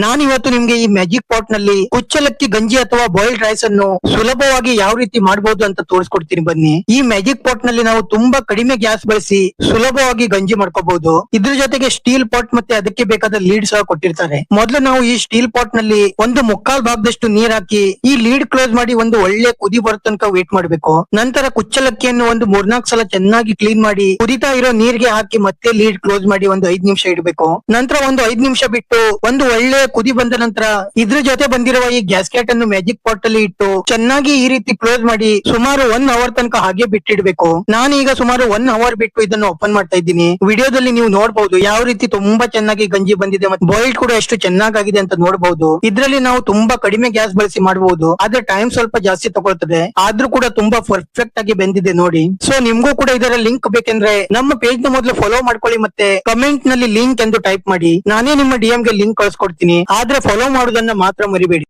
ನಾನಿವತ್ತು ನಿಮ್ಗೆ ಈ ಮ್ಯಾಜಿಕ್ ಪಾಟ್ ನಲ್ಲಿ ಕುಚ್ಚಲಕ್ಕಿ ಗಂಜಿ ಅಥವಾ ಬಾಯ್ಲ್ಡ್ ರೈಸ್ ಅನ್ನು ಸುಲಭವಾಗಿ ಯಾವ ರೀತಿ ಮಾಡಬಹುದು ಅಂತ ತೋರಿಸ್ಕೊಡ್ತೀನಿ ಬನ್ನಿ. ಈ ಮ್ಯಾಜಿಕ್ ಪಾಟ್ ನಲ್ಲಿ ನಾವು ತುಂಬಾ ಕಡಿಮೆ ಗ್ಯಾಸ್ ಬಳಸಿ ಸುಲಭವಾಗಿ ಗಂಜಿ ಮಾಡ್ಕೋಬಹುದು. ಇದ್ರ ಜೊತೆಗೆ ಸ್ಟೀಲ್ ಪಾಟ್ ಮತ್ತೆ ಅದಕ್ಕೆ ಬೇಕಾದ ಲೀಡ್ ಸಹ ಕೊಟ್ಟಿರ್ತಾರೆ. ಮೊದಲು ನಾವು ಈ ಸ್ಟೀಲ್ ಪಾಟ್ ನಲ್ಲಿ ಒಂದು ಮುಕ್ಕಾಲ್ ಭಾಗದಷ್ಟು ನೀರ್ ಹಾಕಿ ಈ ಲೀಡ್ ಕ್ಲೋಸ್ ಮಾಡಿ ಒಂದು ಒಳ್ಳೆ ಕುದಿ ಬರೋ ತನಕ ವೇಟ್ ಮಾಡ್ಬೇಕು. ನಂತರ ಕುಚ್ಚಲಕ್ಕಿಯನ್ನು ಒಂದು 3-4 ಸಲ ಚೆನ್ನಾಗಿ ಕ್ಲೀನ್ ಮಾಡಿ ಕುದಿತಾ ಇರೋ ನೀರ್ಗೆ ಹಾಕಿ ಮತ್ತೆ ಲೀಡ್ ಕ್ಲೋಸ್ ಮಾಡಿ ಒಂದು 5 ನಿಮಿಷ ಇಡಬೇಕು. ನಂತರ ಒಂದು 5 ನಿಮಿಷ ಬಿಟ್ಟು ಒಂದು ಒಳ್ಳೆ ಕುದಿ ಬಂದ ನಂತರ ಇದ್ರ ಜೊತೆ ಬಂದಿರುವ ಈ ಗ್ಯಾಸ್ಕೆಟ್ ಅನ್ನು ಮ್ಯಾಜಿಕ್ ಪಾಟ್ ಅಲ್ಲಿ ಇಟ್ಟು ಚೆನ್ನಾಗಿ ಈ ರೀತಿ ಕ್ಲೋಸ್ ಮಾಡಿ ಸುಮಾರು 1 ಅವರ್ ತನಕ ಹಾಗೆ ಬಿಟ್ಟಿಡ್ಬೇಕು. ನಾನೀಗ ಸುಮಾರು 1 ಅವರ್ ಬಿಟ್ಟು ಇದನ್ನು ಓಪನ್ ಮಾಡ್ತಾ ಇದ್ದೀನಿ. ವಿಡಿಯೋದಲ್ಲಿ ನೀವು ನೋಡಬಹುದು ಯಾವ ರೀತಿ ತುಂಬಾ ಚೆನ್ನಾಗಿ ಗಂಜಿ ಬಂದಿದೆ ಮತ್ತೆ ಬಾಯ್ಲ್ಡ್ ಕೂಡ ಎಷ್ಟು ಚೆನ್ನಾಗಿದೆ ಅಂತ ನೋಡಬಹುದು. ಇದ್ರಲ್ಲಿ ನಾವು ತುಂಬಾ ಕಡಿಮೆ ಗ್ಯಾಸ್ ಬಳಸಿ ಮಾಡಬಹುದು, ಆದ್ರೆ ಟೈಮ್ ಸ್ವಲ್ಪ ಜಾಸ್ತಿ ತಗೊಳ್ತದೆ. ಆದ್ರೂ ಕೂಡ ತುಂಬಾ ಪರ್ಫೆಕ್ಟ್ ಆಗಿ ಬೆಂದಿದೆ ನೋಡಿ. ಸೊ ನಿಮ್ಗೂ ಕೂಡ ಇದರ ಲಿಂಕ್ ಬೇಕೆಂದ್ರೆ ನಮ್ಮ ಪೇಜ್ ನ ಮೊದಲು ಫಾಲೋ ಮಾಡ್ಕೊಳ್ಳಿ ಮತ್ತೆ ಕಮೆಂಟ್ ನಲ್ಲಿ ಲಿಂಕ್ ಎಂದು ಟೈಪ್ ಮಾಡಿ. ನಾನೇ ನಿಮ್ಮ DM ಗೆ ಲಿಂಕ್ ಕಳಿಸ್ಕೊಡ್ತೀನಿ. ಆದ್ರೆ ಫಾಲೋ ಮಾಡೋದನ್ನ ಮಾತ್ರ ಮರಿಬೇಡಿ.